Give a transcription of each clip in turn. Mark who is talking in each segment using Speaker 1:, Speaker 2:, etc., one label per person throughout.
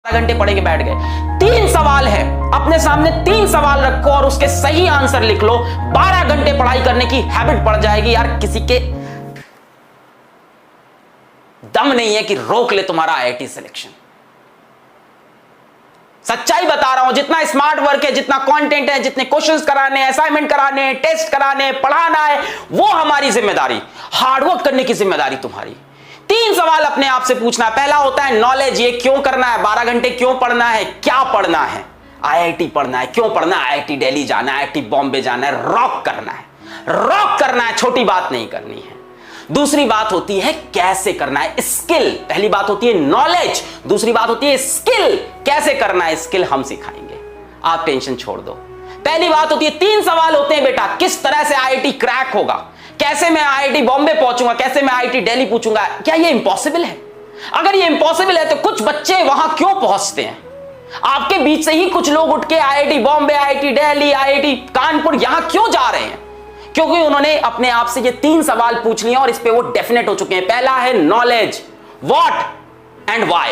Speaker 1: घंटे पढ़े के बैठ गए। 3 सवाल है, अपने सामने 3 सवाल रखो और उसके सही आंसर लिख लो। 12 घंटे पढ़ाई करने की हैबिट पड़ जाएगी। यार किसी के दम नहीं है कि रोक ले तुम्हारा आईआईटी सिलेक्शन। सच्चाई बता रहा हूं, जितना स्मार्ट वर्क है, जितना कंटेंट है, जितने क्वेश्चंस कराने हैं, असाइनमेंट कराने हैं, टेस्ट कराने हैं, पढ़ाना है, वो हमारी जिम्मेदारी। हार्डवर्क करने की जिम्मेदारी तुम्हारी। 3 सवाल अपने आप से पूछना है। पहला होता है नॉलेज, ये क्यों करना है, 12 घंटे क्यों पढ़ना है, क्या पढ़ना है, आईआईटी पढ़ना है, क्यों पढ़ना है, आईआईटी दिल्ली जाना है, आईआईटी बॉम्बे जाना है, रॉक करना है, रॉक करना है, छोटी बात नहीं करनी है। दूसरी बात होती है कैसे करना है, स्किल। पहली बात होती है नॉलेज, दूसरी बात होती है स्किल। कैसे करना है स्किल हम सिखाएंगे, आप टेंशन छोड़ दो। पहली बात होती है 3 सवाल होते हैं बेटा, किस तरह से आईआईटी क्रैक होगा, कैसे मैं आईआईटी बॉम्बे पहुंचूंगा, कैसे मैं आईआईटी दिल्ली पूछूंगा। क्या ये इंपॉसिबल है? अगर ये इंपॉसिबल है तो कुछ बच्चे वहां क्यों पहुंचते हैं? आपके बीच से ही कुछ लोग उठ के IIT Bombay, IIT Delhi, IIT Kanpur यहां क्यों जा रहे हैं? क्योंकि उन्होंने अपने आप से ये 3 सवाल पूछ लिए और इस पे वो डेफिनेट हो चुके हैं। पहला है knowledge, what and why.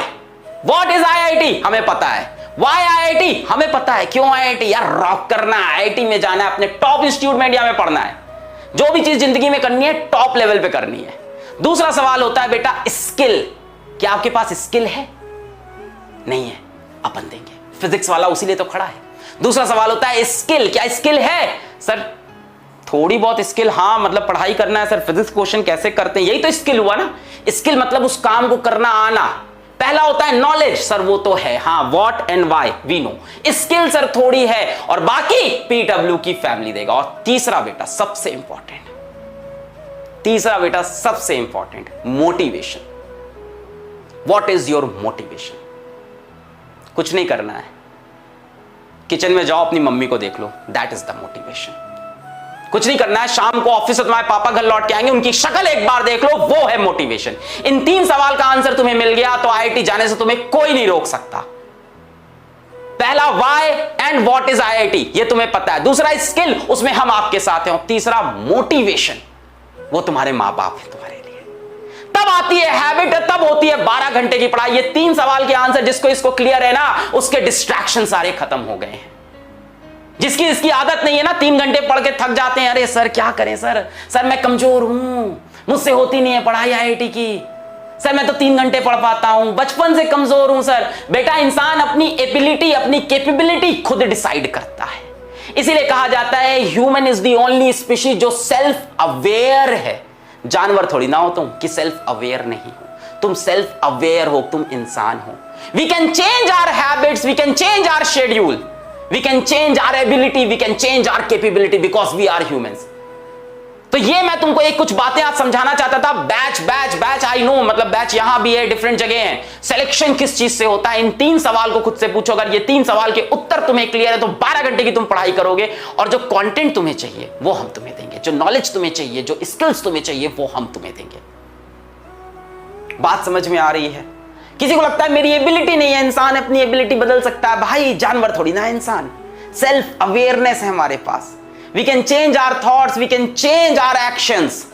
Speaker 1: What is IIT, हमें पता है। व्हाई आईआईटी, हमें पता है। क्यों आईआईटी? यार रॉक करना है, आईआईटी में जाना है, अपने टॉप इंस्टीट्यूट में इंडिया में पढ़ना है। जो भी चीज जिंदगी में करनी है टॉप लेवल पे करनी है। दूसरा सवाल होता है बेटा स्किल। क्या आपके पास स्किल है? नहीं है, अपन देंगे। फिजिक्स वाला उसीलिए तो खड़ा है। दूसरा सवाल होता है स्किल। क्या स्किल है? सर थोड़ी बहुत स्किल, हाँ मतलब पढ़ाई करना है। सर फिजिक्स क्वेश्चन कैसे करते हैं, यही तो स्किल हुआ ना। स्किल मतलब उस काम को करना आना। पहला होता है नॉलेज, सर वो तो है, हाँ what and why we know. Skill sir थोड़ी है और बाकी पीडब्ल्यू की फैमिली देगा। और तीसरा बेटा सबसे important, motivation. What is your motivation? कुछ नहीं करना है, किचन में जाओ अपनी मम्मी को देख लो, दैट इज द मोटिवेशन। कुछ नहीं करना है, शाम को ऑफिस से तुम्हारे पापा घर लौट के आएंगे, उनकी शक्ल एक बार देख लो, वो है मोटिवेशन। इन 3 सवाल का आंसर तुम्हें मिल गया तो आईआईटी जाने से तुम्हें कोई नहीं रोक सकता। पहला why and what is IIT, ये तुम्हें पता है। दूसरा स्किल, उसमें हम आपके साथ हैं। और तीसरा मोटिवेशन, वो तुम्हारे मां बाप है तुम्हारे लिए। तब आती है हैबिट, तब होती है 12 घंटे की पढ़ाई। ये 3 सवाल के आंसर जिसको इसको क्लियर है ना, उसके डिस्ट्रैक्शन सारे खत्म हो गए हैं। जिसकी इसकी आदत नहीं है ना, 3 घंटे पढ़ के थक जाते हैं, अरे सर क्या करें सर मैं कमजोर हूं, मुझसे होती नहीं है पढ़ाई आईआईटी की, सर मैं तो 3 घंटे पढ़ पाता हूं, बचपन से कमजोर हूं। सर बेटा इंसान अपनी एबिलिटी, अपनी कैपेबिलिटी खुद डिसाइड करता है। इसीलिए कहा जाता है human is the only species जो सेल्फ अवेयर है। जानवर थोड़ी ना हो तुम कि सेल्फ अवेयर नहीं हो, तुम सेल्फ अवेयर हो, तुम इंसान हो। We can change our habits, we can change our schedule, we can change our ability, we can change our capability because we are humans। तो ये मैं तुमको एक कुछ बातें आज समझाना चाहता था। बैच आई नो, मतलब बैच यहां भी है, डिफरेंट जगह है। सिलेक्शन किस चीज से होता है, इन 3 सवाल को खुद से पूछो। अगर ये 3 सवाल के उत्तर तुम्हें क्लियर है तो 12 घंटे की तुम पढ़ाई करोगे और जो कंटेंट तुम्हें चाहिए वो हम तुम्हें देंगे, जो नॉलेज तुम्हें चाहिए, जो स्किल्स तुम्हें चाहिए वो हम तुम्हें देंगे। बात समझ में आ रही है? किसी को लगता है मेरी एबिलिटी नहीं है, इंसान अपनी एबिलिटी बदल सकता है। भाई जानवर थोड़ी ना है इंसान, सेल्फ अवेयरनेस है हमारे पास। We can change our thoughts, we can change our actions.